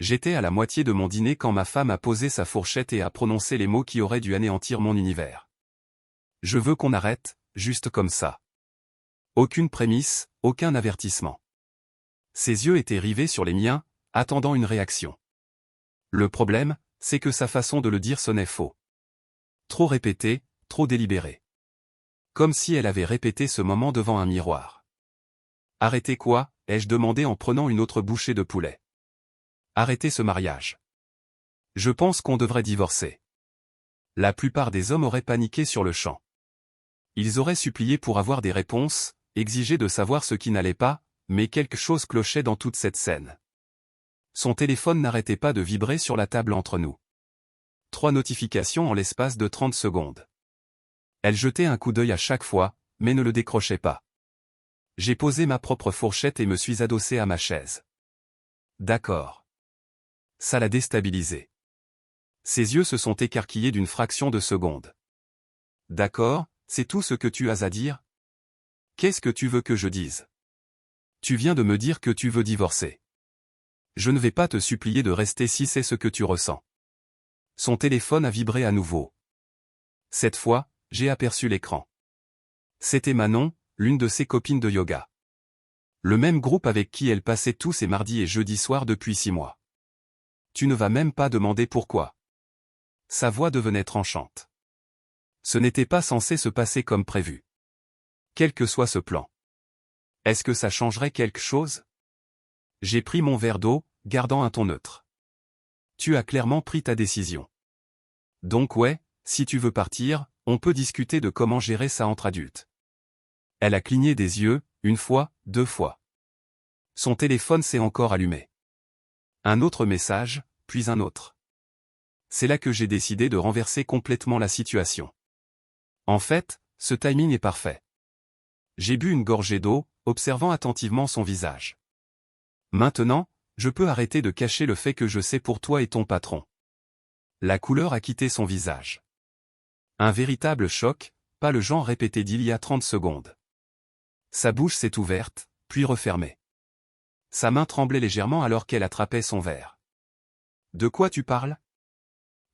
J'étais à la moitié de mon dîner quand ma femme a posé sa fourchette et a prononcé les mots qui auraient dû anéantir mon univers. Je veux qu'on arrête, juste comme ça. Aucune prémisse, aucun avertissement. Ses yeux étaient rivés sur les miens, attendant une réaction. Le problème, c'est que sa façon de le dire sonnait faux. Trop répété, trop délibéré. Comme si elle avait répété ce moment devant un miroir. Arrêtez quoi, ai-je demandé en prenant une autre bouchée de poulet. Arrêtez ce mariage. Je pense qu'on devrait divorcer. La plupart des hommes auraient paniqué sur le champ. Ils auraient supplié pour avoir des réponses, exigé de savoir ce qui n'allait pas, mais quelque chose clochait dans toute cette scène. Son téléphone n'arrêtait pas de vibrer sur la table entre nous. 3 notifications en l'espace de 30 secondes. Elle jetait un coup d'œil à chaque fois, mais ne le décrochait pas. J'ai posé ma propre fourchette et me suis adossé à ma chaise. D'accord. Ça l'a déstabilisé. Ses yeux se sont écarquillés d'une fraction de seconde. D'accord, c'est tout ce que tu as à dire? Qu'est-ce que tu veux que je dise? Tu viens de me dire que tu veux divorcer. Je ne vais pas te supplier de rester si c'est ce que tu ressens. Son téléphone a vibré à nouveau. Cette fois, j'ai aperçu l'écran. C'était Manon, l'une de ses copines de yoga. Le même groupe avec qui elle passait tous ses mardis et jeudis soirs depuis 6 mois. Tu ne vas même pas demander pourquoi. Sa voix devenait tranchante. Ce n'était pas censé se passer comme prévu. Quel que soit ce plan. Est-ce que ça changerait quelque chose? J'ai pris mon verre d'eau, gardant un ton neutre. Tu as clairement pris ta décision. Donc ouais, si tu veux partir, on peut discuter de comment gérer ça entre adultes. Elle a cligné des yeux, 1 fois, 2 fois. Son téléphone s'est encore allumé. Un autre message, puis un autre. C'est là que j'ai décidé de renverser complètement la situation. En fait, ce timing est parfait. J'ai bu une gorgée d'eau, observant attentivement son visage. Maintenant, je peux arrêter de cacher le fait que je sais pour toi et ton patron. La couleur a quitté son visage. Un véritable choc, pas le genre répété d'il y a 30 secondes. Sa bouche s'est ouverte, puis refermée. Sa main tremblait légèrement alors qu'elle attrapait son verre. De quoi tu parles?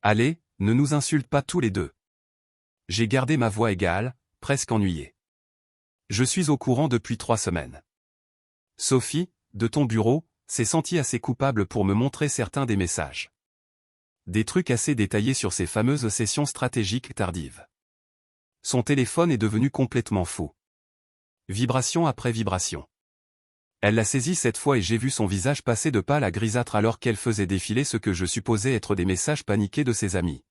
Allez, ne nous insulte pas tous les deux. J'ai gardé ma voix égale, presque ennuyée. Je suis au courant depuis 3 semaines. Sophie, de ton bureau, s'est sentie assez coupable pour me montrer certains des messages. Des trucs assez détaillés sur ces fameuses sessions stratégiques tardives. Son téléphone est devenu complètement fou. Vibration après vibration. Elle l'a saisi cette fois et j'ai vu son visage passer de pâle à grisâtre alors qu'elle faisait défiler ce que je supposais être des messages paniqués de ses amis.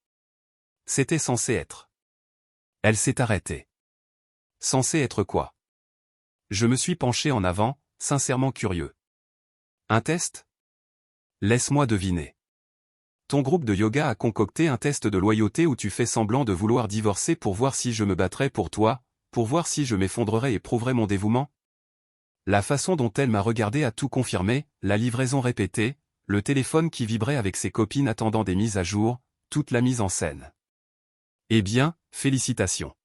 C'était censé être. Elle s'est arrêtée. Censé être quoi? Je me suis penché en avant, sincèrement curieux. Un test? Laisse-moi deviner. Ton groupe de yoga a concocté un test de loyauté où tu fais semblant de vouloir divorcer pour voir si je me battrais pour toi, pour voir si je m'effondrerais et prouverais mon dévouement? La façon dont elle m'a regardé a tout confirmé, la livraison répétée, le téléphone qui vibrait avec ses copines attendant des mises à jour, toute la mise en scène. Eh bien, félicitations.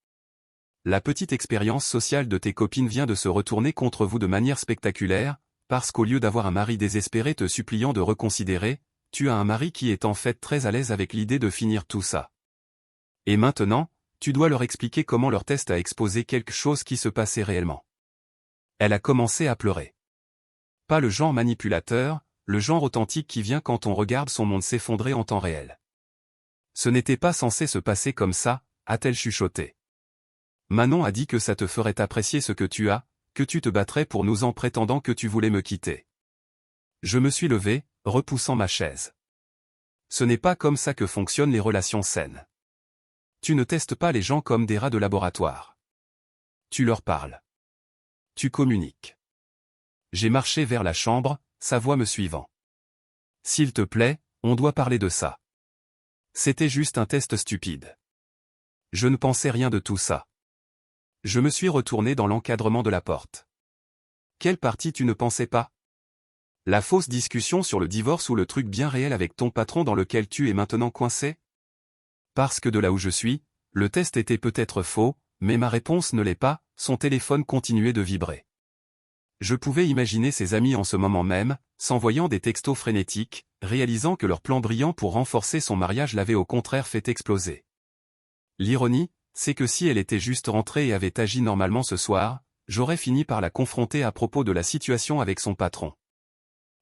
La petite expérience sociale de tes copines vient de se retourner contre vous de manière spectaculaire, parce qu'au lieu d'avoir un mari désespéré te suppliant de reconsidérer, tu as un mari qui est en fait très à l'aise avec l'idée de finir tout ça. Et maintenant, tu dois leur expliquer comment leur test a exposé quelque chose qui se passait réellement. Elle a commencé à pleurer. Pas le genre manipulateur, le genre authentique qui vient quand on regarde son monde s'effondrer en temps réel. Ce n'était pas censé se passer comme ça, a-t-elle chuchoté. Manon a dit que ça te ferait apprécier ce que tu as, que tu te battrais pour nous en prétendant que tu voulais me quitter. Je me suis levé, repoussant ma chaise. Ce n'est pas comme ça que fonctionnent les relations saines. Tu ne testes pas les gens comme des rats de laboratoire. Tu leur parles. Tu communiques. J'ai marché vers la chambre, sa voix me suivant. S'il te plaît, on doit parler de ça. C'était juste un test stupide. Je ne pensais rien de tout ça. Je me suis retourné dans l'encadrement de la porte. Quelle partie tu ne pensais pas? La fausse discussion sur le divorce ou le truc bien réel avec ton patron dans lequel tu es maintenant coincé? Parce que de là où je suis, le test était peut-être faux, mais ma réponse ne l'est pas, son téléphone continuait de vibrer. Je pouvais imaginer ses amis en ce moment même, s'envoyant des textos frénétiques, réalisant que leur plan brillant pour renforcer son mariage l'avait au contraire fait exploser. L'ironie, c'est que si elle était juste rentrée et avait agi normalement ce soir, j'aurais fini par la confronter à propos de la situation avec son patron.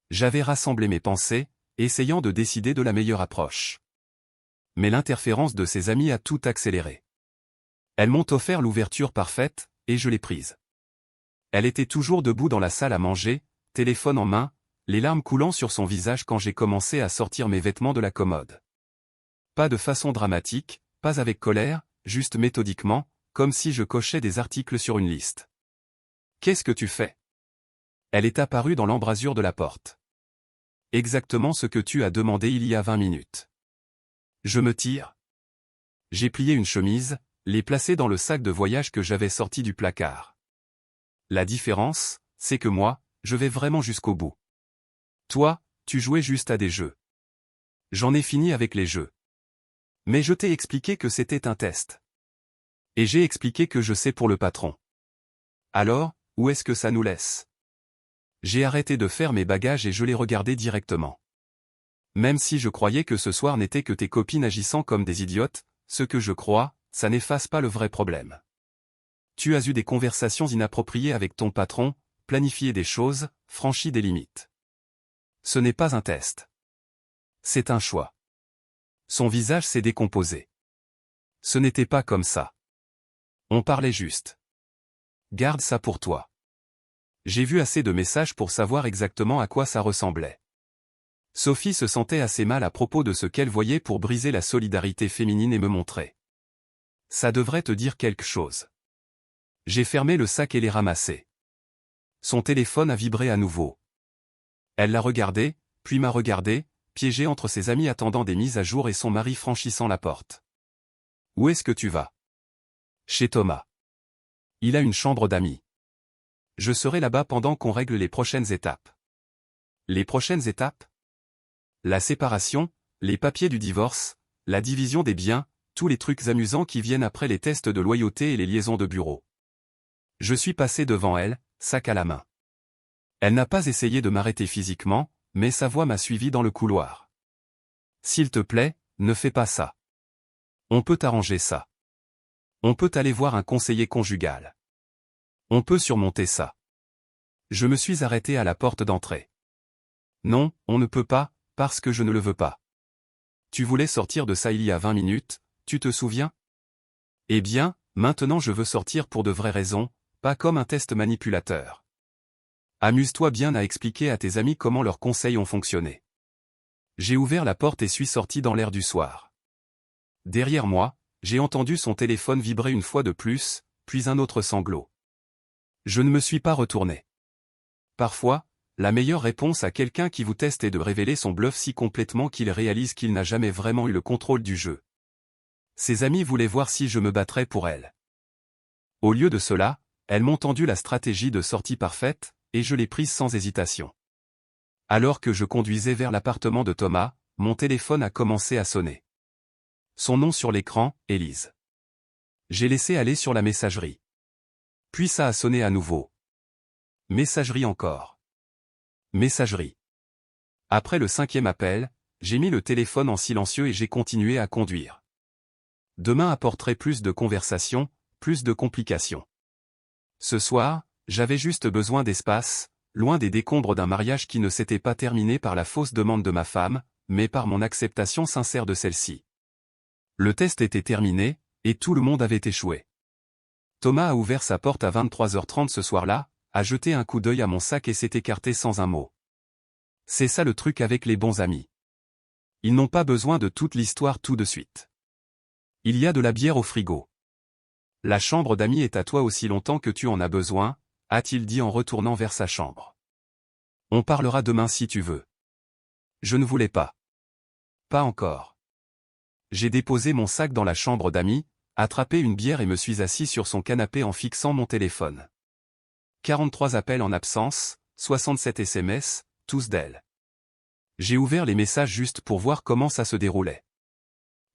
J'avais rassemblé mes pensées, essayant de décider de la meilleure approche. Mais l'interférence de ses amis a tout accéléré. Elles m'ont offert l'ouverture parfaite, et je l'ai prise. Elle était toujours debout dans la salle à manger, téléphone en main, les larmes coulant sur son visage quand j'ai commencé à sortir mes vêtements de la commode. Pas de façon dramatique, pas avec colère, juste méthodiquement, comme si je cochais des articles sur une liste. « Qu'est-ce que tu fais ?» Elle est apparue dans l'embrasure de la porte. « Exactement ce que tu as demandé il y a 20 minutes. » Je me tire. J'ai plié une chemise, l'ai placée dans le sac de voyage que j'avais sorti du placard. La différence, c'est que moi, je vais vraiment jusqu'au bout. Toi, tu jouais juste à des jeux. J'en ai fini avec les jeux. Mais je t'ai expliqué que c'était un test. Et j'ai expliqué que je sais pour le patron. Alors, où est-ce que ça nous laisse? J'ai arrêté de faire mes bagages et je l'ai regardé directement. Même si je croyais que ce soir n'était que tes copines agissant comme des idiotes, ce que je crois, ça n'efface pas le vrai problème. Tu as eu des conversations inappropriées avec ton patron, planifié des choses, franchi des limites. Ce n'est pas un test. C'est un choix. Son visage s'est décomposé. Ce n'était pas comme ça. On parlait juste. Garde ça pour toi. J'ai vu assez de messages pour savoir exactement à quoi ça ressemblait. Sophie se sentait assez mal à propos de ce qu'elle voyait pour briser la solidarité féminine et me montrer. Ça devrait te dire quelque chose. J'ai fermé le sac et l'ai ramassé. Son téléphone a vibré à nouveau. Elle l'a regardé, puis m'a regardé, piégée entre ses amis attendant des mises à jour et son mari franchissant la porte. Où est-ce que tu vas? Chez Thomas. Il a une chambre d'amis. Je serai là-bas pendant qu'on règle les prochaines étapes. Les prochaines étapes? La séparation, les papiers du divorce, la division des biens, tous les trucs amusants qui viennent après les tests de loyauté et les liaisons de bureau. Je suis passé devant elle, sac à la main. Elle n'a pas essayé de m'arrêter physiquement, mais sa voix m'a suivi dans le couloir. S'il te plaît, ne fais pas ça. On peut arranger ça. On peut aller voir un conseiller conjugal. On peut surmonter ça. Je me suis arrêté à la porte d'entrée. Non, on ne peut pas, parce que je ne le veux pas. Tu voulais sortir de ça il y a 20 minutes, tu te souviens? Eh bien, maintenant je veux sortir pour de vraies raisons, pas comme un test manipulateur. Amuse-toi bien à expliquer à tes amis comment leurs conseils ont fonctionné. J'ai ouvert la porte et suis sorti dans l'air du soir. Derrière moi, j'ai entendu son téléphone vibrer une fois de plus, puis un autre sanglot. Je ne me suis pas retourné. Parfois, la meilleure réponse à quelqu'un qui vous teste est de révéler son bluff si complètement qu'il réalise qu'il n'a jamais vraiment eu le contrôle du jeu. Ses amis voulaient voir si je me battrais pour elle. Au lieu de cela, elles m'ont tendu la stratégie de sortie parfaite, et je l'ai prise sans hésitation. Alors que je conduisais vers l'appartement de Thomas, mon téléphone a commencé à sonner. Son nom sur l'écran, Élise. J'ai laissé aller sur la messagerie. Puis ça a sonné à nouveau. Messagerie encore. Messagerie. Après le 5e appel, j'ai mis le téléphone en silencieux et j'ai continué à conduire. Demain apporterait plus de conversations, plus de complications. Ce soir, j'avais juste besoin d'espace, loin des décombres d'un mariage qui ne s'était pas terminé par la fausse demande de ma femme, mais par mon acceptation sincère de celle-ci. Le test était terminé, et tout le monde avait échoué. Thomas a ouvert sa porte à 23h30 ce soir-là, a jeté un coup d'œil à mon sac et s'est écarté sans un mot. C'est ça le truc avec les bons amis. Ils n'ont pas besoin de toute l'histoire tout de suite. Il y a de la bière au frigo. La chambre d'amis est à toi aussi longtemps que tu en as besoin, a-t-il dit en retournant vers sa chambre. On parlera demain si tu veux. Je ne voulais pas. Pas encore. J'ai déposé mon sac dans la chambre d'amis, attrapé une bière et me suis assis sur son canapé en fixant mon téléphone. 43 appels en absence, 67 SMS, tous d'elle. J'ai ouvert les messages juste pour voir comment ça se déroulait.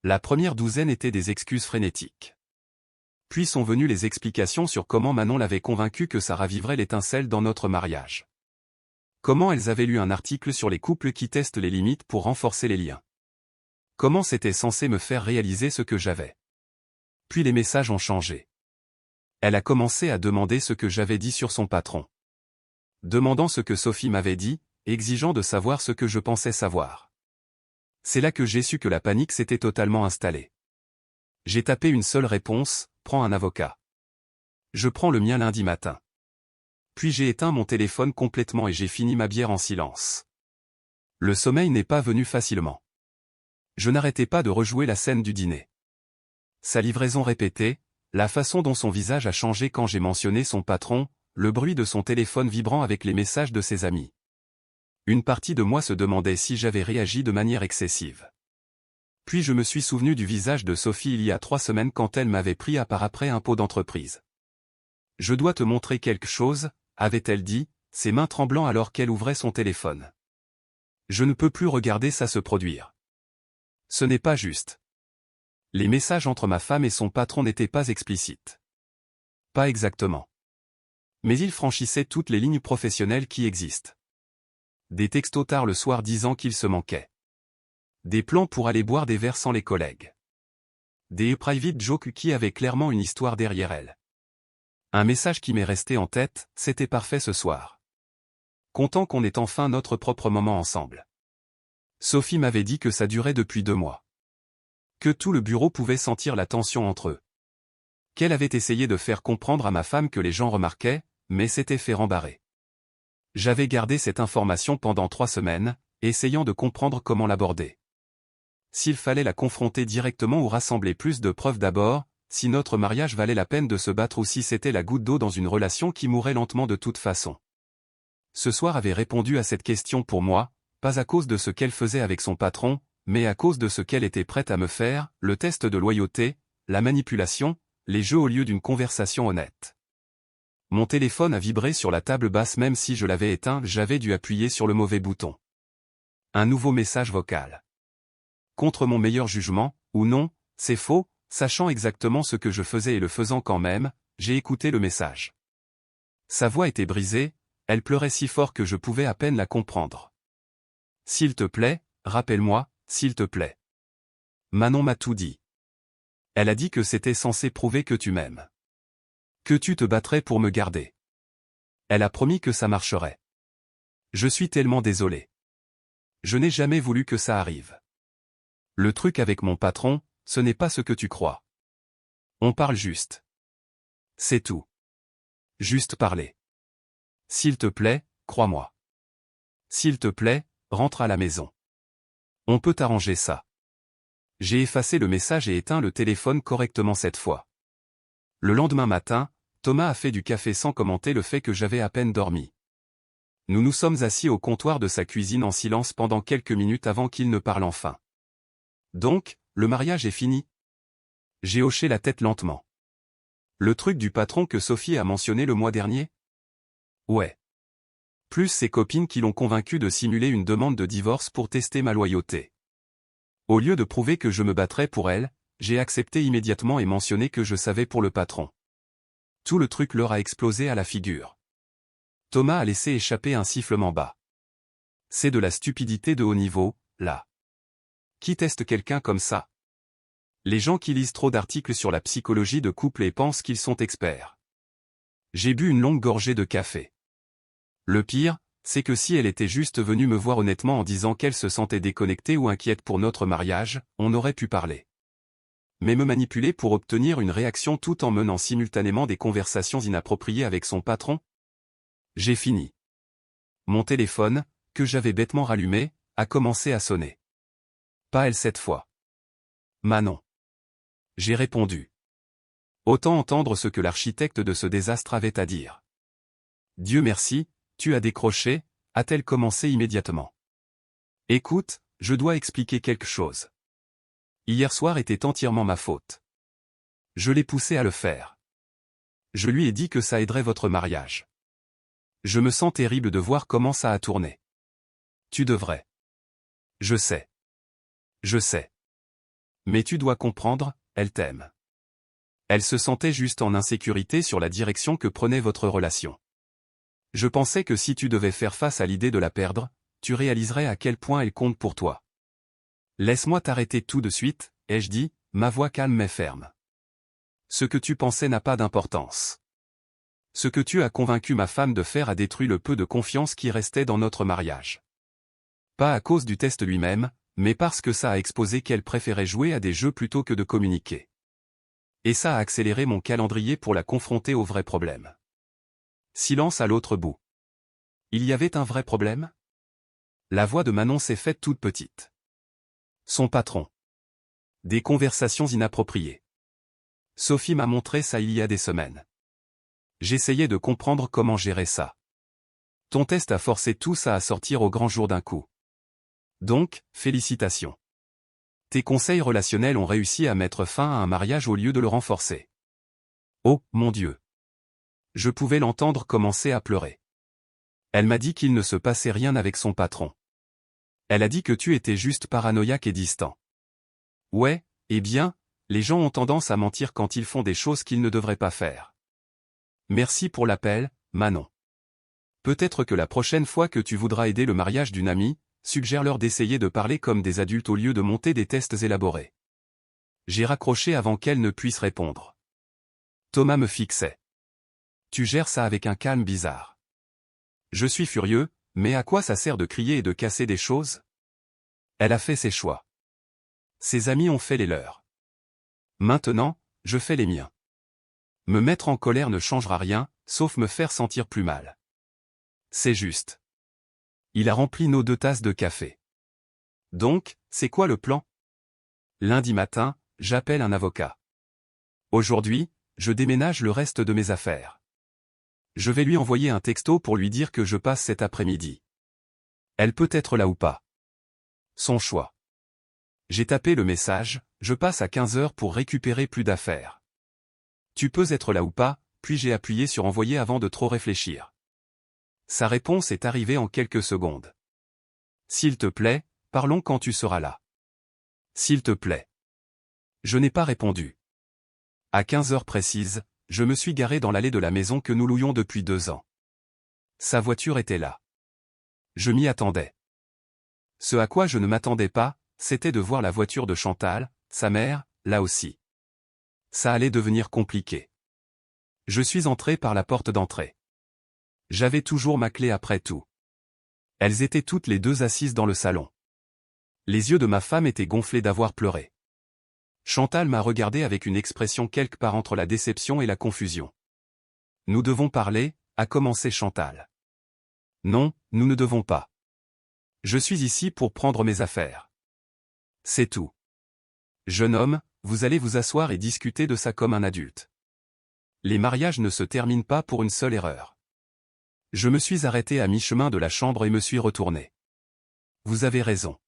La première douzaine était des excuses frénétiques. Puis sont venues les explications sur comment Manon l'avait convaincu que ça raviverait l'étincelle dans notre mariage. Comment elles avaient lu un article sur les couples qui testent les limites pour renforcer les liens? Comment c'était censé me faire réaliser ce que j'avais? Puis les messages ont changé. Elle a commencé à demander ce que j'avais dit sur son patron. Demandant ce que Sophie m'avait dit, exigeant de savoir ce que je pensais savoir. C'est là que j'ai su que la panique s'était totalement installée. J'ai tapé une seule réponse, prends un avocat. Je prends le mien lundi matin. Puis j'ai éteint mon téléphone complètement et j'ai fini ma bière en silence. Le sommeil n'est pas venu facilement. Je n'arrêtais pas de rejouer la scène du dîner. Sa livraison répétée, la façon dont son visage a changé quand j'ai mentionné son patron, le bruit de son téléphone vibrant avec les messages de ses amis. Une partie de moi se demandait si j'avais réagi de manière excessive. Puis je me suis souvenu du visage de Sophie il y a 3 semaines quand elle m'avait pris à part après un pot d'entreprise. « Je dois te montrer quelque chose », avait-elle dit, ses mains tremblant alors qu'elle ouvrait son téléphone. Je ne peux plus regarder ça se produire. Ce n'est pas juste. Les messages entre ma femme et son patron n'étaient pas explicites. Pas exactement. Mais ils franchissaient toutes les lignes professionnelles qui existent. Des textos tard le soir disant qu'ils se manquaient. Des plans pour aller boire des verres sans les collègues. Des private jokes qui avaient clairement une histoire derrière elles. Un message qui m'est resté en tête, c'était parfait ce soir. Content qu'on ait enfin notre propre moment ensemble. Sophie m'avait dit que ça durait depuis 2 mois. Que tout le bureau pouvait sentir la tension entre eux. Qu'elle avait essayé de faire comprendre à ma femme que les gens remarquaient, mais s'était fait rembarrer. J'avais gardé cette information pendant 3 semaines, essayant de comprendre comment l'aborder. S'il fallait la confronter directement ou rassembler plus de preuves d'abord, si notre mariage valait la peine de se battre ou si c'était la goutte d'eau dans une relation qui mourait lentement de toute façon. Ce soir avait répondu à cette question pour moi, pas à cause de ce qu'elle faisait avec son patron, mais à cause de ce qu'elle était prête à me faire, le test de loyauté, la manipulation, les jeux au lieu d'une conversation honnête. Mon téléphone a vibré sur la table basse même si je l'avais éteint, j'avais dû appuyer sur le mauvais bouton. Un nouveau message vocal. Contre mon meilleur jugement, ou non, c'est faux, sachant exactement ce que je faisais et le faisant quand même, j'ai écouté le message. Sa voix était brisée, elle pleurait si fort que je pouvais à peine la comprendre. S'il te plaît, rappelle-moi, s'il te plaît. Manon m'a tout dit. Elle a dit que c'était censé prouver que tu m'aimes. Que tu te battrais pour me garder. Elle a promis que ça marcherait. Je suis tellement désolé. Je n'ai jamais voulu que ça arrive. Le truc avec mon patron, ce n'est pas ce que tu crois. On parle juste. C'est tout. Juste parler. S'il te plaît, crois-moi. S'il te plaît, rentre à la maison. On peut arranger ça. J'ai effacé le message et éteint le téléphone correctement cette fois. Le lendemain matin, Thomas a fait du café sans commenter le fait que j'avais à peine dormi. Nous nous sommes assis au comptoir de sa cuisine en silence pendant quelques minutes avant qu'il ne parle enfin. Donc, le mariage est fini? J'ai hoché la tête lentement. Le truc du patron que Sophie a mentionné le mois dernier? Ouais. Plus ses copines qui l'ont convaincu de simuler une demande de divorce pour tester ma loyauté. Au lieu de prouver que je me battrais pour elle, j'ai accepté immédiatement et mentionné que je savais pour le patron. Tout le truc leur a explosé à la figure. Thomas a laissé échapper un sifflement bas. C'est de la stupidité de haut niveau, là. Qui teste quelqu'un comme ça? Les gens qui lisent trop d'articles sur la psychologie de couple et pensent qu'ils sont experts. J'ai bu une longue gorgée de café. Le pire, c'est que si elle était juste venue me voir honnêtement en disant qu'elle se sentait déconnectée ou inquiète pour notre mariage, on aurait pu parler. Mais me manipuler pour obtenir une réaction tout en menant simultanément des conversations inappropriées avec son patron? J'ai fini. Mon téléphone, que j'avais bêtement rallumé, a commencé à sonner. Pas elle cette fois. Manon. J'ai répondu. Autant entendre ce que l'architecte de ce désastre avait à dire. Dieu merci, tu as décroché, a-t-elle commencé immédiatement. Écoute, je dois expliquer quelque chose. Hier soir était entièrement ma faute. Je l'ai poussé à le faire. Je lui ai dit que ça aiderait votre mariage. Je me sens terrible de voir comment ça a tourné. Tu devrais. Je sais. Je sais. Mais tu dois comprendre, elle t'aime. Elle se sentait juste en insécurité sur la direction que prenait votre relation. Je pensais que si tu devais faire face à l'idée de la perdre, tu réaliserais à quel point elle compte pour toi. Laisse-moi t'arrêter tout de suite, ai-je dit, ma voix calme mais ferme. Ce que tu pensais n'a pas d'importance. Ce que tu as convaincu ma femme de faire a détruit le peu de confiance qui restait dans notre mariage. Pas à cause du test lui-même, mais parce que ça a exposé qu'elle préférait jouer à des jeux plutôt que de communiquer. Et ça a accéléré mon calendrier pour la confronter au vrai problème. Silence à l'autre bout. Il y avait un vrai problème? La voix de Manon s'est faite toute petite. Son patron. Des conversations inappropriées. Sophie m'a montré ça il y a des semaines. J'essayais de comprendre comment gérer ça. Ton test a forcé tout ça à sortir au grand jour d'un coup. Donc, félicitations. Tes conseils relationnels ont réussi à mettre fin à un mariage au lieu de le renforcer. Oh, mon Dieu. Je pouvais l'entendre commencer à pleurer. Elle m'a dit qu'il ne se passait rien avec son patron. Elle a dit que tu étais juste paranoïaque et distant. Ouais, eh bien, les gens ont tendance à mentir quand ils font des choses qu'ils ne devraient pas faire. Merci pour l'appel, Manon. Peut-être que la prochaine fois que tu voudras aider le mariage d'une amie, suggère-leur d'essayer de parler comme des adultes au lieu de monter des tests élaborés. J'ai raccroché avant qu'elle ne puisse répondre. Thomas me fixait. Tu gères ça avec un calme bizarre. Je suis furieux, mais à quoi ça sert de crier et de casser des choses? Elle a fait ses choix. Ses amis ont fait les leurs. Maintenant, je fais les miens. Me mettre en colère ne changera rien, sauf me faire sentir plus mal. C'est juste. Il a rempli nos 2 tasses de café. Donc, c'est quoi le plan? Lundi matin, j'appelle un avocat. Aujourd'hui, je déménage le reste de mes affaires. Je vais lui envoyer un texto pour lui dire que je passe cet après-midi. Elle peut être là ou pas. Son choix. J'ai tapé le message, je passe à 15h pour récupérer plus d'affaires. Tu peux être là ou pas, puis j'ai appuyé sur envoyer avant de trop réfléchir. Sa réponse est arrivée en quelques secondes. S'il te plaît, parlons quand tu seras là. S'il te plaît. Je n'ai pas répondu. À 15h précises, je me suis garé dans l'allée de la maison que nous louions depuis 2 ans. Sa voiture était là. Je m'y attendais. Ce à quoi je ne m'attendais pas, c'était de voir la voiture de Chantal, sa mère, là aussi. Ça allait devenir compliqué. Je suis entré par la porte d'entrée. J'avais toujours ma clé après tout. Elles étaient toutes les 2 assises dans le salon. Les yeux de ma femme étaient gonflés d'avoir pleuré. Chantal m'a regardé avec une expression quelque part entre la déception et la confusion. Nous devons parler, a commencé Chantal. Non, nous ne devons pas. Je suis ici pour prendre mes affaires. C'est tout. Jeune homme, vous allez vous asseoir et discuter de ça comme un adulte. Les mariages ne se terminent pas pour une seule erreur. Je me suis arrêté à mi-chemin de la chambre et me suis retourné. Vous avez raison.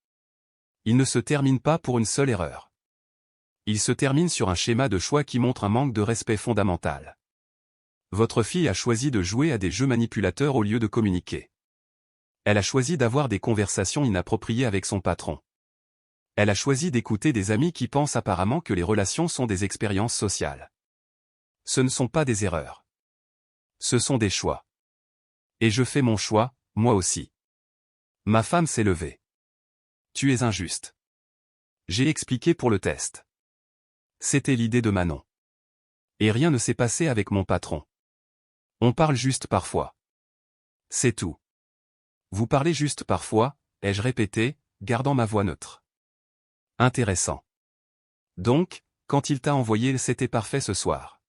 Il ne se termine pas pour une seule erreur. Il se termine sur un schéma de choix qui montre un manque de respect fondamental. Votre fille a choisi de jouer à des jeux manipulateurs au lieu de communiquer. Elle a choisi d'avoir des conversations inappropriées avec son patron. Elle a choisi d'écouter des amis qui pensent apparemment que les relations sont des expériences sociales. Ce ne sont pas des erreurs. Ce sont des choix. Et je fais mon choix, moi aussi. Ma femme s'est levée. Tu es injuste. J'ai expliqué pour le test. C'était l'idée de Manon. Et rien ne s'est passé avec mon patron. On parle juste parfois. C'est tout. Vous parlez juste parfois, ai-je répété, gardant ma voix neutre. Intéressant. Donc, quand il t'a envoyé, c'était parfait ce soir.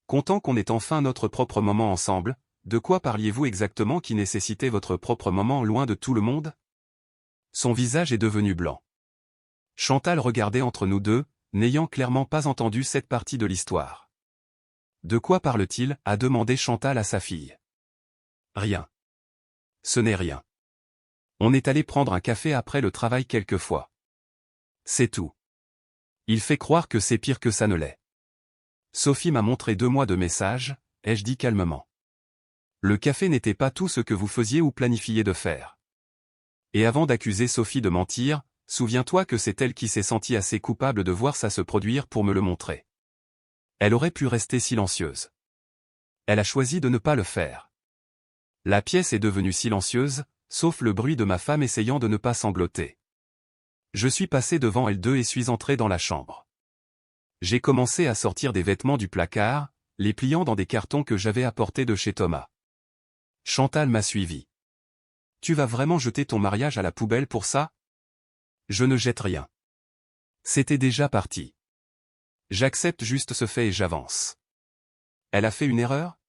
Content qu'on ait enfin notre propre moment ensemble, de quoi parliez-vous exactement qui nécessitait votre propre moment loin de tout le monde? Son visage est devenu blanc. Chantal regardait entre nous deux, n'ayant clairement pas entendu cette partie de l'histoire. De quoi parle-t-il? A demandé Chantal à sa fille. Rien. Ce n'est rien. On est allé prendre un café après le travail quelquefois. C'est tout. Il fait croire que c'est pire que ça ne l'est. Sophie m'a montré 2 mois de messages, ai-je dit calmement. Le café n'était pas tout ce que vous faisiez ou planifiez de faire. Et avant d'accuser Sophie de mentir, souviens-toi que c'est elle qui s'est sentie assez coupable de voir ça se produire pour me le montrer. Elle aurait pu rester silencieuse. Elle a choisi de ne pas le faire. La pièce est devenue silencieuse, sauf le bruit de ma femme essayant de ne pas sangloter. Je suis passé devant elle deux et suis entré dans la chambre. J'ai commencé à sortir des vêtements du placard, les pliant dans des cartons que j'avais apportés de chez Thomas. Chantal m'a suivi. Tu vas vraiment jeter ton mariage à la poubelle pour ça? Je ne jette rien. C'était déjà parti. J'accepte juste ce fait et j'avance. Elle a fait une erreur?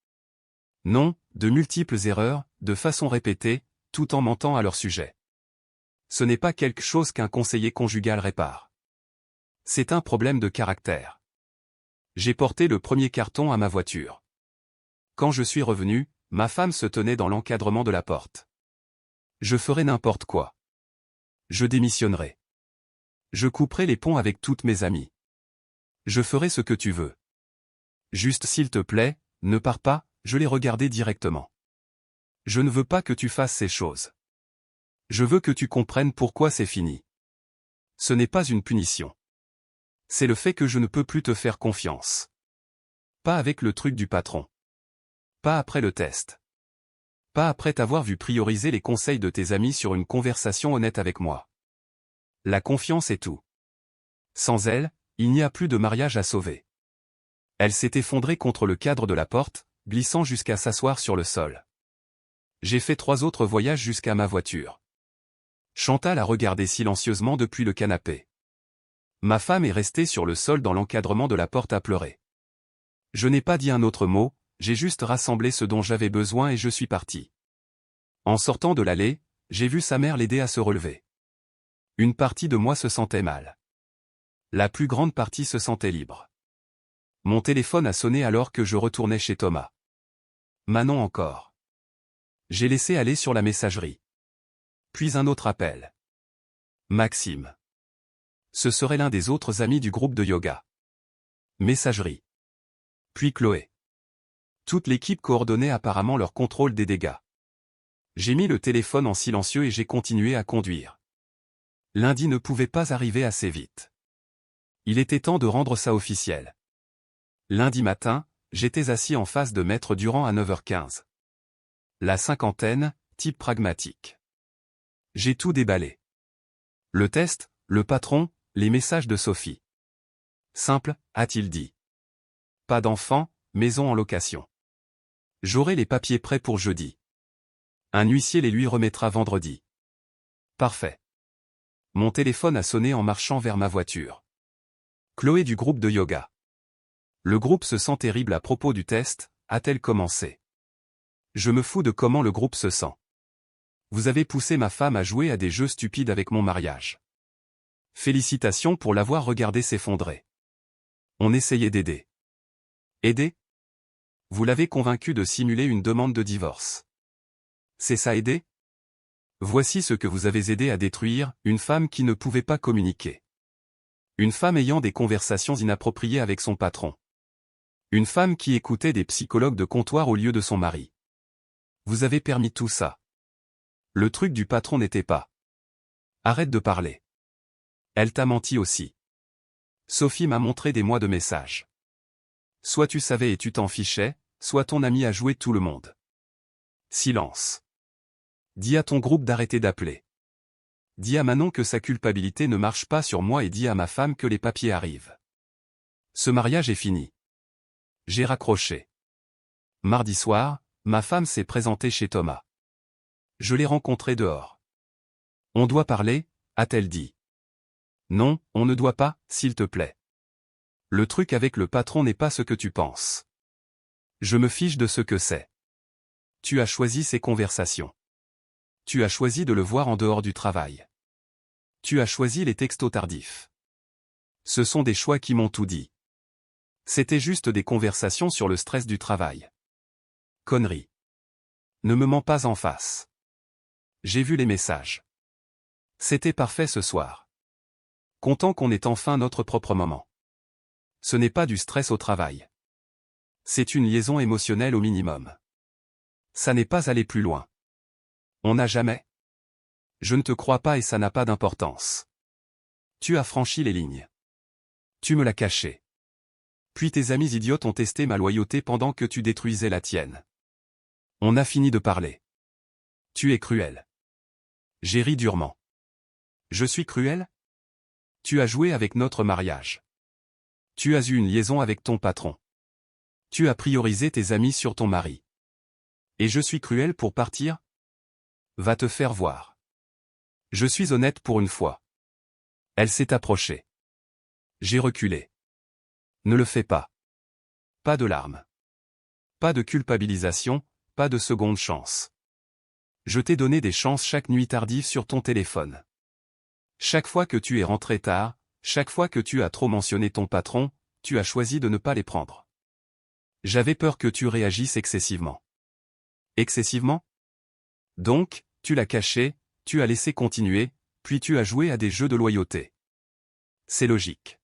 Non, de multiples erreurs, de façon répétée, tout en mentant à leur sujet. Ce n'est pas quelque chose qu'un conseiller conjugal répare. C'est un problème de caractère. J'ai porté le premier carton à ma voiture. Quand je suis revenu, ma femme se tenait dans l'encadrement de la porte. Je ferai n'importe quoi. Je démissionnerai. Je couperai les ponts avec toutes mes amies. Je ferai ce que tu veux. Juste s'il te plaît, ne pars pas, je l'ai regardé directement. Je ne veux pas que tu fasses ces choses. Je veux que tu comprennes pourquoi c'est fini. Ce n'est pas une punition. C'est le fait que je ne peux plus te faire confiance. Pas avec le truc du patron. Pas après le test. Pas après t'avoir vu prioriser les conseils de tes amis sur une conversation honnête avec moi. La confiance est tout. Sans elle, il n'y a plus de mariage à sauver. Elle s'est effondrée contre le cadre de la porte, glissant jusqu'à s'asseoir sur le sol. J'ai fait 3 autres voyages jusqu'à ma voiture. Chantal a regardé silencieusement depuis le canapé. Ma femme est restée sur le sol dans l'encadrement de la porte à pleurer. Je n'ai pas dit un autre mot, j'ai juste rassemblé ce dont j'avais besoin et je suis parti. En sortant de l'allée, j'ai vu sa mère l'aider à se relever. Une partie de moi se sentait mal. La plus grande partie se sentait libre. Mon téléphone a sonné alors que je retournais chez Thomas. Manon encore. J'ai laissé aller sur la messagerie. Puis un autre appel. Maxime. Ce serait l'un des autres amis du groupe de yoga. Messagerie. Puis Chloé. Toute l'équipe coordonnait apparemment leur contrôle des dégâts. J'ai mis le téléphone en silencieux et j'ai continué à conduire. Lundi ne pouvait pas arriver assez vite. Il était temps de rendre ça officiel. Lundi matin, j'étais assis en face de Maître Durand à 9h15. La cinquantaine, type pragmatique. J'ai tout déballé. Le test, le patron, les messages de Sophie. Simple, a-t-il dit. Pas d'enfant, maison en location. J'aurai les papiers prêts pour jeudi. Un huissier les lui remettra vendredi. Parfait. Mon téléphone a sonné en marchant vers ma voiture. Chloé du groupe de yoga. Le groupe se sent terrible à propos du test, a-t-elle commencé. Je me fous de comment le groupe se sent. Vous avez poussé ma femme à jouer à des jeux stupides avec mon mariage. Félicitations pour l'avoir regardé s'effondrer. On essayait d'aider. Aider? Vous l'avez convaincu de simuler une demande de divorce. C'est ça aider? Voici ce que vous avez aidé à détruire, une femme qui ne pouvait pas communiquer. Une femme ayant des conversations inappropriées avec son patron. Une femme qui écoutait des psychologues de comptoir au lieu de son mari. Vous avez permis tout ça. Le truc du patron n'était pas. Arrête de parler. Elle t'a menti aussi. Sophie m'a montré des mois de messages. Soit tu savais et tu t'en fichais, soit ton ami a joué tout le monde. Silence. Dis à ton groupe d'arrêter d'appeler. Dis à Manon que sa culpabilité ne marche pas sur moi et dis à ma femme que les papiers arrivent. Ce mariage est fini. J'ai raccroché. Mardi soir, ma femme s'est présentée chez Thomas. Je l'ai rencontré dehors. On doit parler, a-t-elle dit. Non, on ne doit pas, s'il te plaît. Le truc avec le patron n'est pas ce que tu penses. Je me fiche de ce que c'est. Tu as choisi ces conversations. Tu as choisi de le voir en dehors du travail. Tu as choisi les textos tardifs. Ce sont des choix qui m'ont tout dit. C'était juste des conversations sur le stress du travail. Connerie. Ne me mens pas en face. J'ai vu les messages. C'était parfait ce soir. Content qu'on ait enfin notre propre moment. Ce n'est pas du stress au travail. C'est une liaison émotionnelle au minimum. Ça n'est pas aller plus loin. On n'a jamais. Je ne te crois pas et ça n'a pas d'importance. Tu as franchi les lignes. Tu me l'as caché. Puis tes amis idiotes ont testé ma loyauté pendant que tu détruisais la tienne. On a fini de parler. Tu es cruel. J'ai ri durement. Je suis cruel? Tu as joué avec notre mariage. Tu as eu une liaison avec ton patron. Tu as priorisé tes amis sur ton mari. Et je suis cruel pour partir? Va te faire voir. Je suis honnête pour une fois. Elle s'est approchée. J'ai reculé. Ne le fais pas. Pas de larmes. Pas de culpabilisation, pas de seconde chance. Je t'ai donné des chances chaque nuit tardive sur ton téléphone. Chaque fois que tu es rentré tard, chaque fois que tu as trop mentionné ton patron, tu as choisi de ne pas les prendre. J'avais peur que tu réagisses excessivement. Excessivement? Donc, tu l'as caché, tu as laissé continuer, puis tu as joué à des jeux de loyauté. C'est logique.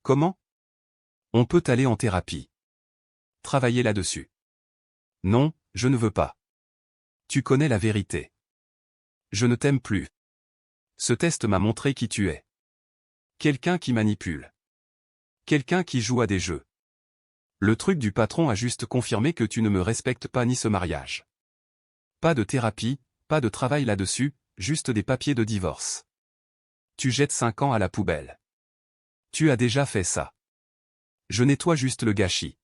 Comment? On peut aller en thérapie. Travailler là-dessus. Non, je ne veux pas. Tu connais la vérité. Je ne t'aime plus. Ce test m'a montré qui tu es. Quelqu'un qui manipule. Quelqu'un qui joue à des jeux. Le truc du patron a juste confirmé que tu ne me respectes pas ni ce mariage. Pas de thérapie, pas de travail là-dessus, juste des papiers de divorce. Tu jettes 5 ans à la poubelle. Tu as déjà fait ça. Je nettoie juste le gâchis.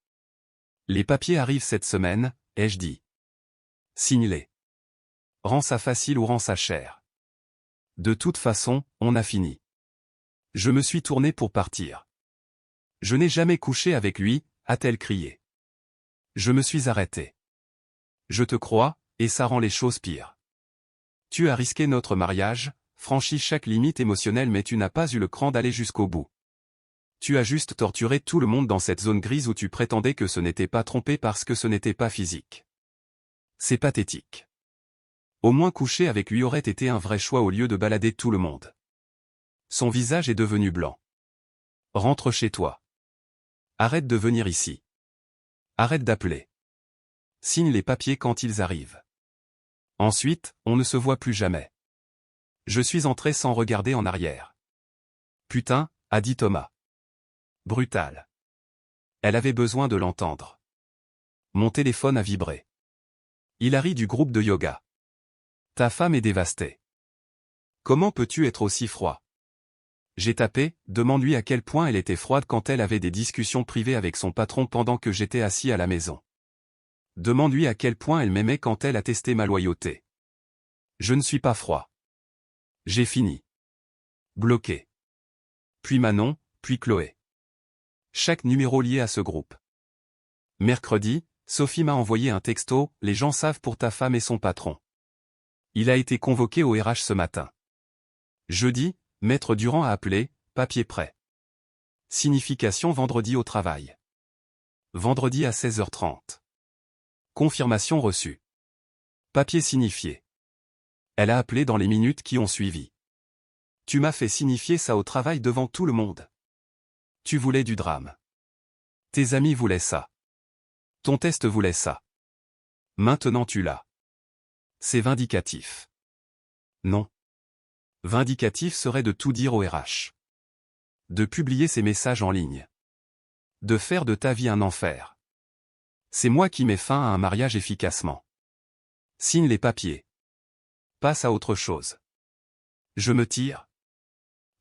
Les papiers arrivent cette semaine, ai-je dit. Signe-les. Rends ça facile ou rends ça cher. De toute façon, on a fini. Je me suis tourné pour partir. Je n'ai jamais couché avec lui, a-t-elle crié. Je me suis arrêté. Je te crois, et ça rend les choses pires. Tu as risqué notre mariage, franchi chaque limite émotionnelle mais tu n'as pas eu le cran d'aller jusqu'au bout. Tu as juste torturé tout le monde dans cette zone grise où tu prétendais que ce n'était pas trompé parce que ce n'était pas physique. C'est pathétique. Au moins coucher avec lui aurait été un vrai choix au lieu de balader tout le monde. Son visage est devenu blanc. Rentre chez toi. Arrête de venir ici. Arrête d'appeler. Signe les papiers quand ils arrivent. Ensuite, on ne se voit plus jamais. Je suis entré sans regarder en arrière. Putain, a dit Thomas. Brutal. Elle avait besoin de l'entendre. Mon téléphone a vibré. Hilary du groupe de yoga. Ta femme est dévastée. Comment peux-tu être aussi froid? J'ai tapé, demande-lui à quel point elle était froide quand elle avait des discussions privées avec son patron pendant que j'étais assis à la maison. Demande-lui à quel point elle m'aimait quand elle a testé ma loyauté. Je ne suis pas froid. J'ai fini. Bloqué. Puis Manon, puis Chloé. Chaque numéro lié à ce groupe. Mercredi, Sophie m'a envoyé un texto, les gens savent pour ta femme et son patron. Il a été convoqué au RH ce matin. Jeudi, Maître Durand a appelé, papier prêt. Signification vendredi au travail. Vendredi à 16h30. Confirmation reçue. Papier signifié. Elle a appelé dans les minutes qui ont suivi. Tu m'as fait signifier ça au travail devant tout le monde. Tu voulais du drame. Tes amis voulaient ça. Ton test voulait ça. Maintenant tu l'as. C'est vindicatif. Non. Vindicatif serait de tout dire au RH. De publier ces messages en ligne. De faire de ta vie un enfer. C'est moi qui mets fin à un mariage efficacement. Signe les papiers. Passe à autre chose. Je me tire.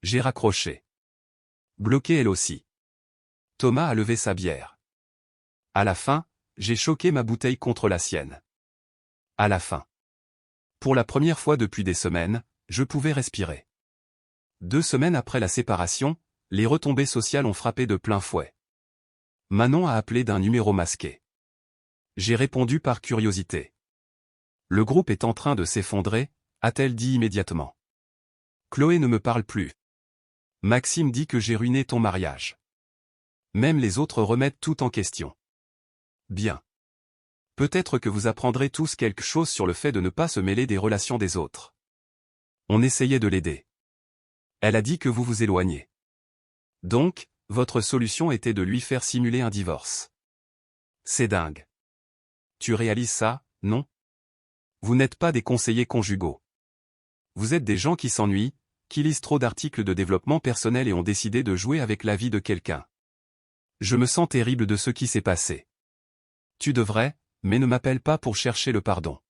J'ai raccroché. Bloqué elle aussi. Thomas a levé sa bière. À la fin, j'ai choqué ma bouteille contre la sienne. À la fin. Pour la première fois depuis des semaines, je pouvais respirer. 2 semaines après la séparation, les retombées sociales ont frappé de plein fouet. Manon a appelé d'un numéro masqué. J'ai répondu par curiosité. Le groupe est en train de s'effondrer, a-t-elle dit immédiatement. Chloé ne me parle plus. Maxime dit que j'ai ruiné ton mariage. Même les autres remettent tout en question. Bien. Peut-être que vous apprendrez tous quelque chose sur le fait de ne pas se mêler des relations des autres. On essayait de l'aider. Elle a dit que vous vous éloignez. Donc, votre solution était de lui faire simuler un divorce. C'est dingue. Tu réalises ça, non? Vous n'êtes pas des conseillers conjugaux. Vous êtes des gens qui s'ennuient, qui lisent trop d'articles de développement personnel et ont décidé de jouer avec la vie de quelqu'un. Je me sens terrible de ce qui s'est passé. Tu devrais, mais ne m'appelle pas pour chercher le pardon.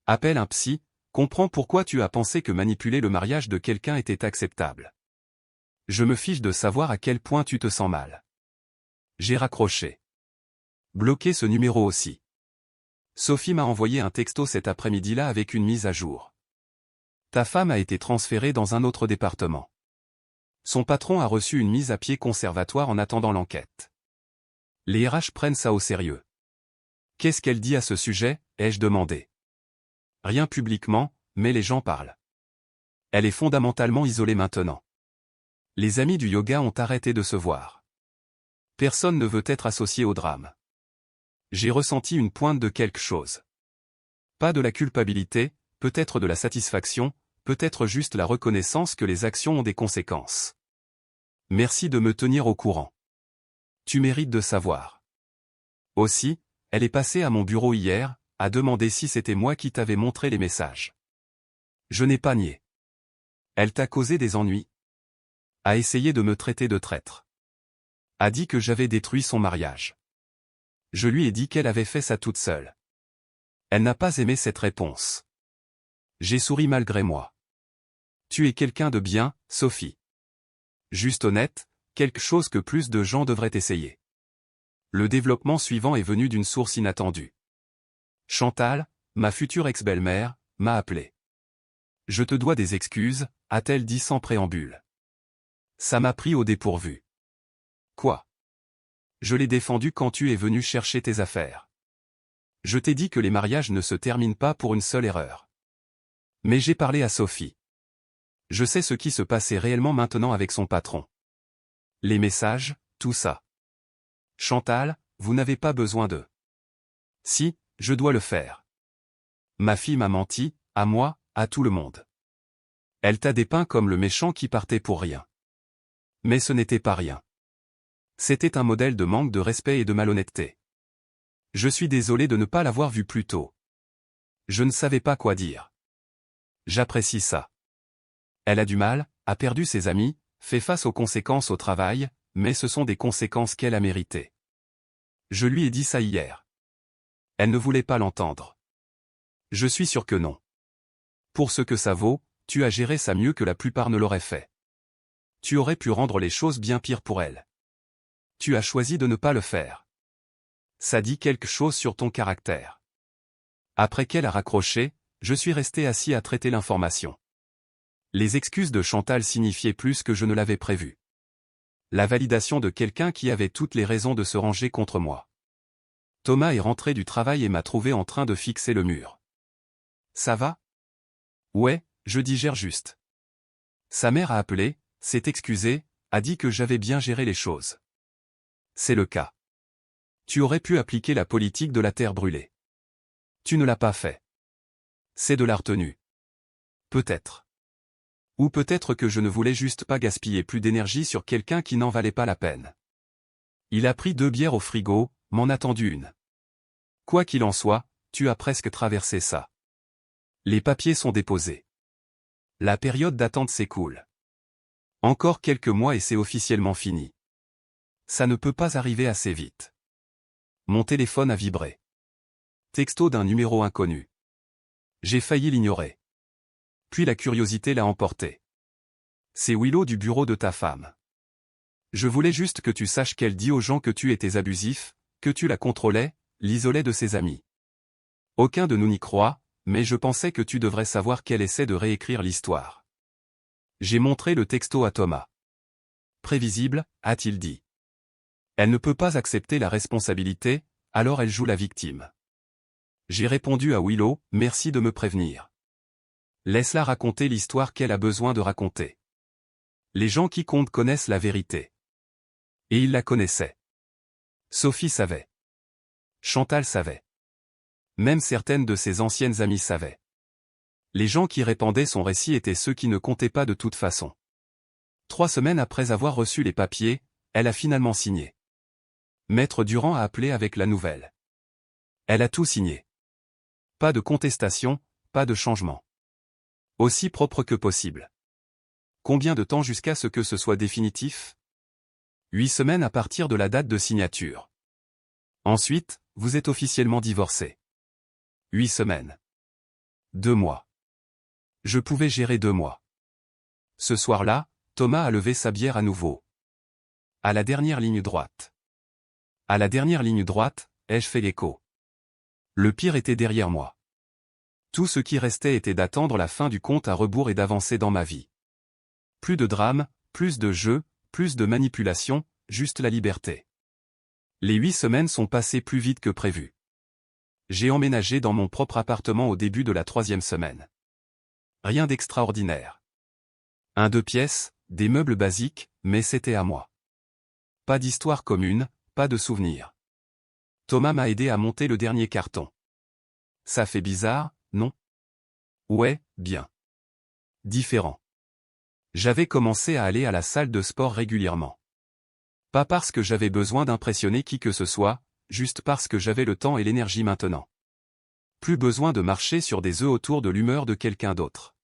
Appelle un psy, comprends pourquoi tu as pensé que manipuler le mariage de quelqu'un était acceptable. Je me fiche de savoir à quel point tu te sens mal. J'ai raccroché. Bloqué ce numéro aussi. Sophie m'a envoyé un texto cet après-midi-là avec une mise à jour. Ta femme a été transférée dans un autre département. Son patron a reçu une mise à pied conservatoire en attendant l'enquête. Les RH prennent ça au sérieux. Qu'est-ce qu'elle dit à ce sujet, ai-je demandé. Rien publiquement, mais les gens parlent. Elle est fondamentalement isolée maintenant. Les amis du yoga ont arrêté de se voir. Personne ne veut être associé au drame. J'ai ressenti une pointe de quelque chose. Pas de la culpabilité, peut-être de la satisfaction, peut-être juste la reconnaissance que les actions ont des conséquences. Merci de me tenir au courant. Tu mérites de savoir. Aussi, elle est passée à mon bureau hier, a demandé si c'était moi qui t'avais montré les messages. Je n'ai pas nié. Elle t'a causé des ennuis. A essayé de me traiter de traître. A dit que j'avais détruit son mariage. Je lui ai dit qu'elle avait fait ça toute seule. Elle n'a pas aimé cette réponse. J'ai souri malgré moi. Tu es quelqu'un de bien, Sophie. Juste honnête, quelque chose que plus de gens devraient essayer. Le développement suivant est venu d'une source inattendue. Chantal, ma future ex-belle-mère, m'a appelé. Je te dois des excuses, a-t-elle dit sans préambule. Ça m'a pris au dépourvu. Quoi? Je l'ai défendu quand tu es venu chercher tes affaires. Je t'ai dit que les mariages ne se terminent pas pour une seule erreur. Mais j'ai parlé à Sophie. Je sais ce qui se passait réellement maintenant avec son patron. Les messages, tout ça. Chantal, vous n'avez pas besoin de. Si, je dois le faire. Ma fille m'a menti, à moi, à tout le monde. Elle t'a dépeint comme le méchant qui partait pour rien. Mais ce n'était pas rien. C'était un modèle de manque de respect et de malhonnêteté. Je suis désolé de ne pas l'avoir vu plus tôt. Je ne savais pas quoi dire. J'apprécie ça. Elle a du mal, a perdu ses amis, fait face aux conséquences au travail, mais ce sont des conséquences qu'elle a méritées. Je lui ai dit ça hier. Elle ne voulait pas l'entendre. Je suis sûr que non. Pour ce que ça vaut, tu as géré ça mieux que la plupart ne l'auraient fait. Tu aurais pu rendre les choses bien pires pour elle. Tu as choisi de ne pas le faire. Ça dit quelque chose sur ton caractère. Après qu'elle a raccroché, je suis resté assis à traiter l'information. Les excuses de Chantal signifiaient plus que je ne l'avais prévu. La validation de quelqu'un qui avait toutes les raisons de se ranger contre moi. Thomas est rentré du travail et m'a trouvé en train de fixer le mur. Ça va? Ouais, je digère juste. Sa mère a appelé, s'est excusée, a dit que j'avais bien géré les choses. C'est le cas. Tu aurais pu appliquer la politique de la terre brûlée. Tu ne l'as pas fait. C'est de la retenue. Peut-être. Ou peut-être que je ne voulais juste pas gaspiller plus d'énergie sur quelqu'un qui n'en valait pas la peine. Il a pris 2 bières au frigo, m'en a tendu une. Quoi qu'il en soit, tu as presque traversé ça. Les papiers sont déposés. La période d'attente s'écoule. Encore quelques mois et c'est officiellement fini. Ça ne peut pas arriver assez vite. Mon téléphone a vibré. Texto d'un numéro inconnu. J'ai failli l'ignorer. Puis la curiosité l'a emporté. C'est Willow du bureau de ta femme. Je voulais juste que tu saches qu'elle dit aux gens que tu étais abusif, que tu la contrôlais, l'isolais de ses amis. Aucun de nous n'y croit, mais je pensais que tu devrais savoir qu'elle essaie de réécrire l'histoire. J'ai montré le texto à Thomas. Prévisible, a-t-il dit. Elle ne peut pas accepter la responsabilité, alors elle joue la victime. J'ai répondu à Willow, merci de me prévenir. Laisse-la raconter l'histoire qu'elle a besoin de raconter. Les gens qui comptent connaissent la vérité. Et ils la connaissaient. Sophie savait. Chantal savait. Même certaines de ses anciennes amies savaient. Les gens qui répandaient son récit étaient ceux qui ne comptaient pas de toute façon. 3 semaines après avoir reçu les papiers, elle a finalement signé. Maître Durand a appelé avec la nouvelle. Elle a tout signé. Pas de contestation, pas de changement. Aussi propre que possible. Combien de temps jusqu'à ce que ce soit définitif? 8 semaines à partir de la date de signature. Ensuite, vous êtes officiellement divorcés. 8 semaines. 2 mois. Je pouvais gérer 2 mois. Ce soir-là, Thomas a levé sa bière à nouveau. À la dernière ligne droite. À la dernière ligne droite, ai-je fait l'écho. Le pire était derrière moi. Tout ce qui restait était d'attendre la fin du compte à rebours et d'avancer dans ma vie. Plus de drame, plus de jeu, plus de manipulation, juste la liberté. Les 8 semaines sont passées plus vite que prévu. J'ai emménagé dans mon propre appartement au début de la 3e semaine. Rien d'extraordinaire. 1 2 pièces, des meubles basiques, mais c'était à moi. Pas d'histoire commune, pas de souvenirs. Thomas m'a aidé à monter le dernier carton. Ça fait bizarre, non? Ouais, bien. Différent. J'avais commencé à aller à la salle de sport régulièrement. Pas parce que j'avais besoin d'impressionner qui que ce soit, juste parce que j'avais le temps et l'énergie maintenant. Plus besoin de marcher sur des œufs autour de l'humeur de quelqu'un d'autre.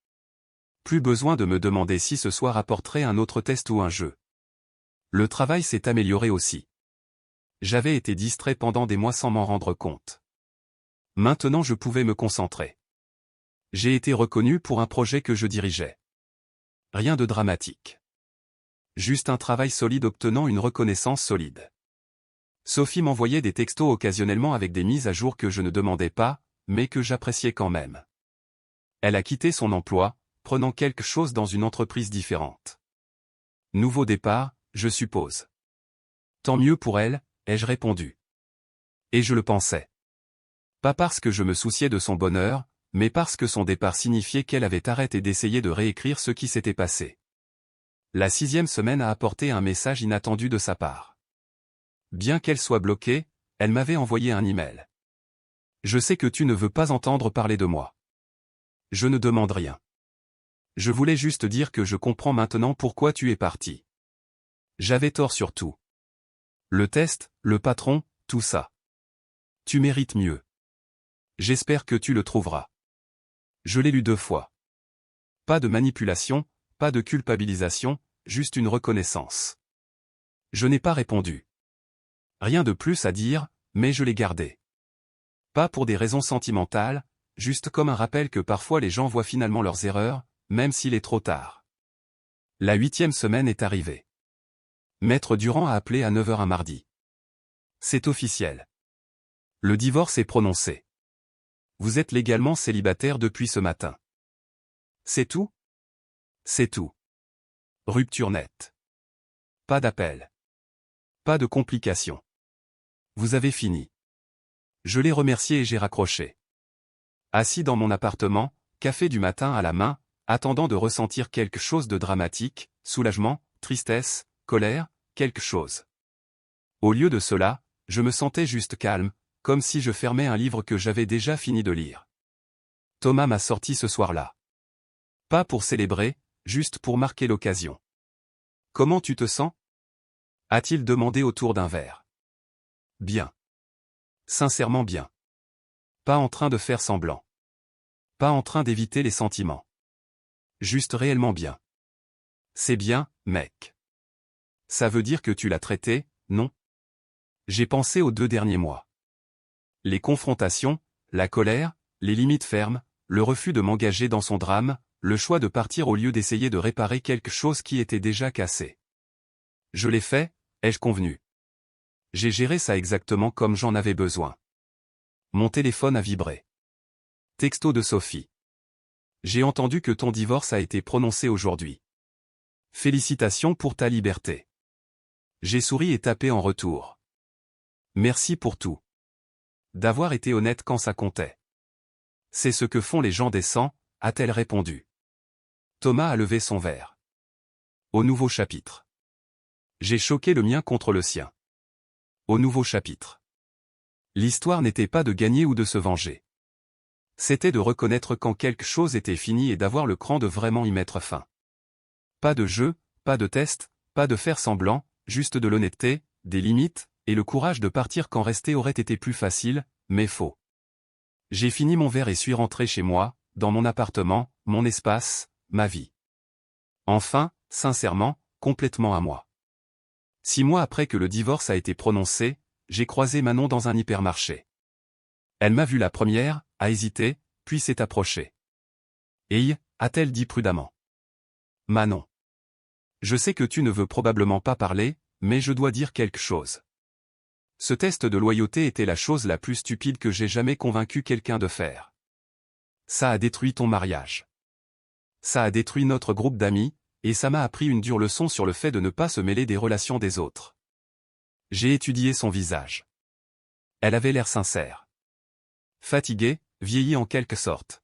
Plus besoin de me demander si ce soir apporterait un autre test ou un jeu. Le travail s'est amélioré aussi. J'avais été distrait pendant des mois sans m'en rendre compte. Maintenant je pouvais me concentrer. J'ai été reconnu pour un projet que je dirigeais. Rien de dramatique. Juste un travail solide obtenant une reconnaissance solide. Sophie m'envoyait des textos occasionnellement avec des mises à jour que je ne demandais pas, mais que j'appréciais quand même. Elle a quitté son emploi, prenant quelque chose dans une entreprise différente. Nouveau départ, je suppose. Tant mieux pour elle, ai-je répondu. Et je le pensais. Pas parce que je me souciais de son bonheur, mais parce que son départ signifiait qu'elle avait arrêté d'essayer de réécrire ce qui s'était passé. La 6e semaine a apporté un message inattendu de sa part. Bien qu'elle soit bloquée, elle m'avait envoyé un email. Je sais que tu ne veux pas entendre parler de moi. Je ne demande rien. Je voulais juste dire que je comprends maintenant pourquoi tu es parti. J'avais tort sur tout. Le test, le patron, tout ça. Tu mérites mieux. J'espère que tu le trouveras. Je l'ai lu 2 fois. Pas de manipulation, pas de culpabilisation, juste une reconnaissance. Je n'ai pas répondu. Rien de plus à dire, mais je l'ai gardé. Pas pour des raisons sentimentales, juste comme un rappel que parfois les gens voient finalement leurs erreurs, même s'il est trop tard. La 8e semaine est arrivée. Maître Durand a appelé à 9 h un mardi. C'est officiel. Le divorce est prononcé. Vous êtes légalement célibataire depuis ce matin. C'est tout? C'est tout. Rupture nette. Pas d'appel. Pas de complications. Vous avez fini. Je l'ai remercié et j'ai raccroché. Assis dans mon appartement, café du matin à la main, attendant de ressentir quelque chose de dramatique, soulagement, tristesse, colère, quelque chose. Au lieu de cela, je me sentais juste calme, comme si je fermais un livre que j'avais déjà fini de lire. Thomas m'a sorti ce soir-là. Pas pour célébrer, juste pour marquer l'occasion. Comment tu te sens? A-t-il demandé autour d'un verre. Bien. Sincèrement bien. Pas en train de faire semblant. Pas en train d'éviter les sentiments. Juste réellement bien. C'est bien, mec. Ça veut dire que tu l'as traité, non? J'ai pensé aux 2 derniers mois. Les confrontations, la colère, les limites fermes, le refus de m'engager dans son drame, le choix de partir au lieu d'essayer de réparer quelque chose qui était déjà cassé. Je l'ai fait, ai-je convenu. J'ai géré ça exactement comme j'en avais besoin. Mon téléphone a vibré. Texto de Sophie. J'ai entendu que ton divorce a été prononcé aujourd'hui. Félicitations pour ta liberté. J'ai souri et tapé en retour. Merci pour tout. D'avoir été honnête quand ça comptait. C'est ce que font les gens décents, a-t-elle répondu. Thomas a levé son verre. Au nouveau chapitre. J'ai choqué le mien contre le sien. Au nouveau chapitre. L'histoire n'était pas de gagner ou de se venger. C'était de reconnaître quand quelque chose était fini et d'avoir le cran de vraiment y mettre fin. Pas de jeu, pas de test, pas de faire semblant, juste de l'honnêteté, des limites, et le courage de partir quand rester aurait été plus facile, mais faux. J'ai fini mon verre et suis rentré chez moi, dans mon appartement, mon espace, ma vie. Enfin, sincèrement, complètement à moi. 6 mois après que le divorce a été prononcé, j'ai croisé Manon dans un hypermarché. Elle m'a vu la première, a hésité, puis s'est approchée. Hey, a-t-elle dit prudemment. Manon. Je sais que tu ne veux probablement pas parler, mais je dois dire quelque chose. Ce test de loyauté était la chose la plus stupide que j'ai jamais convaincu quelqu'un de faire. Ça a détruit ton mariage. Ça a détruit notre groupe d'amis, et ça m'a appris une dure leçon sur le fait de ne pas se mêler des relations des autres. J'ai étudié son visage. Elle avait l'air sincère. Fatiguée, vieillie en quelque sorte.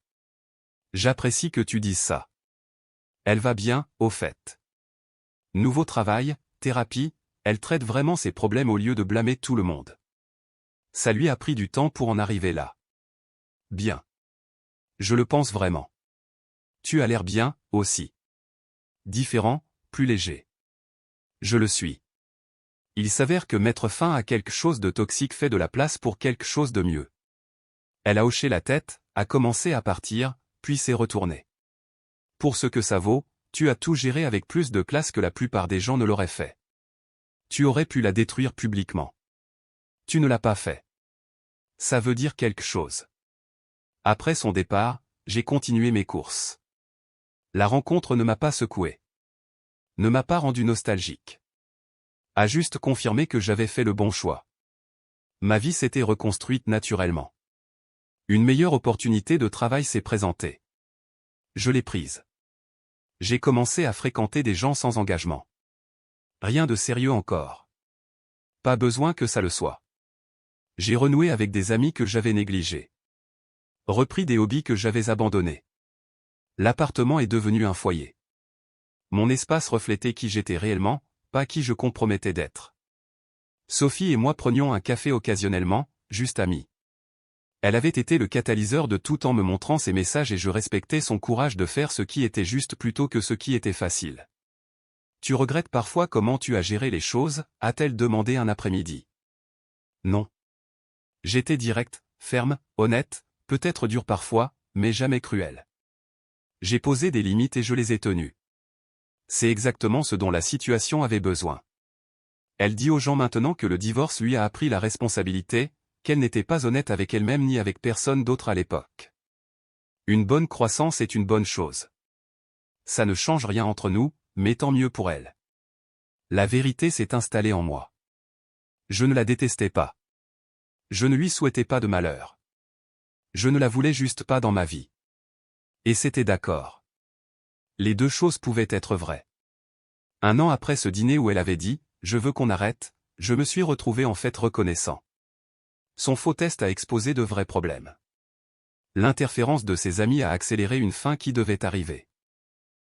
J'apprécie que tu dises ça. Elle va bien, au fait. Nouveau travail, thérapie, elle traite vraiment ses problèmes au lieu de blâmer tout le monde. Ça lui a pris du temps pour en arriver là. Bien. Je le pense vraiment. Tu as l'air bien, aussi. Différent, plus léger. Je le suis. Il s'avère que mettre fin à quelque chose de toxique fait de la place pour quelque chose de mieux. Elle a hoché la tête, a commencé à partir, puis s'est retournée. Pour ce que ça vaut, tu as tout géré avec plus de classe que la plupart des gens ne l'auraient fait. Tu aurais pu la détruire publiquement. Tu ne l'as pas fait. Ça veut dire quelque chose. Après son départ, j'ai continué mes courses. La rencontre ne m'a pas secoué. Ne m'a pas rendu nostalgique. A juste confirmé que j'avais fait le bon choix. Ma vie s'était reconstruite naturellement. Une meilleure opportunité de travail s'est présentée. Je l'ai prise. J'ai commencé à fréquenter des gens sans engagement. Rien de sérieux encore. Pas besoin que ça le soit. J'ai renoué avec des amis que j'avais négligés. Repris des hobbies que j'avais abandonnés. L'appartement est devenu un foyer. Mon espace reflétait qui j'étais réellement, pas qui je compromettais d'être. Sophie et moi prenions un café occasionnellement, juste amis. Elle avait été le catalyseur de tout en me montrant ses messages et je respectais son courage de faire ce qui était juste plutôt que ce qui était facile. Tu regrettes parfois comment tu as géré les choses, a-t-elle demandé un après-midi. Non. J'étais direct, ferme, honnête, peut-être dur parfois, mais jamais cruel. J'ai posé des limites et je les ai tenues. C'est exactement ce dont la situation avait besoin. Elle dit aux gens maintenant que le divorce lui a appris la responsabilité, qu'elle n'était pas honnête avec elle-même ni avec personne d'autre à l'époque. Une bonne croissance est une bonne chose. Ça ne change rien entre nous, mais tant mieux pour elle. La vérité s'est installée en moi. Je ne la détestais pas. Je ne lui souhaitais pas de malheur. Je ne la voulais juste pas dans ma vie. Et c'était d'accord. Les deux choses pouvaient être vraies. Un an après ce dîner où elle avait dit « Je veux qu'on arrête », je me suis retrouvé en fait reconnaissant. Son faux test a exposé de vrais problèmes. L'interférence de ses amis a accéléré une fin qui devait arriver.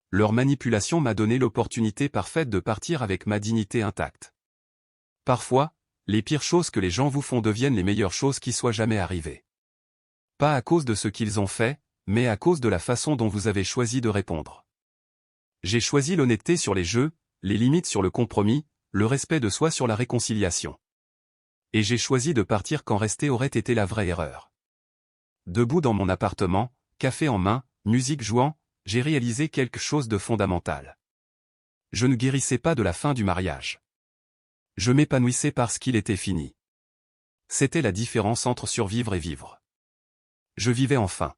Leur manipulation m'a donné l'opportunité parfaite de partir avec ma dignité intacte. Parfois, les pires choses que les gens vous font deviennent les meilleures choses qui soient jamais arrivées. Pas à cause de ce qu'ils ont fait, mais à cause de la façon dont vous avez choisi de répondre. J'ai choisi l'honnêteté sur les jeux, les limites sur le compromis, le respect de soi sur la réconciliation. Et j'ai choisi de partir quand rester aurait été la vraie erreur. Debout dans mon appartement, café en main, musique jouant, j'ai réalisé quelque chose de fondamental. Je ne guérissais pas de la fin du mariage. Je m'épanouissais parce qu'il était fini. C'était la différence entre survivre et vivre. Je vivais enfin.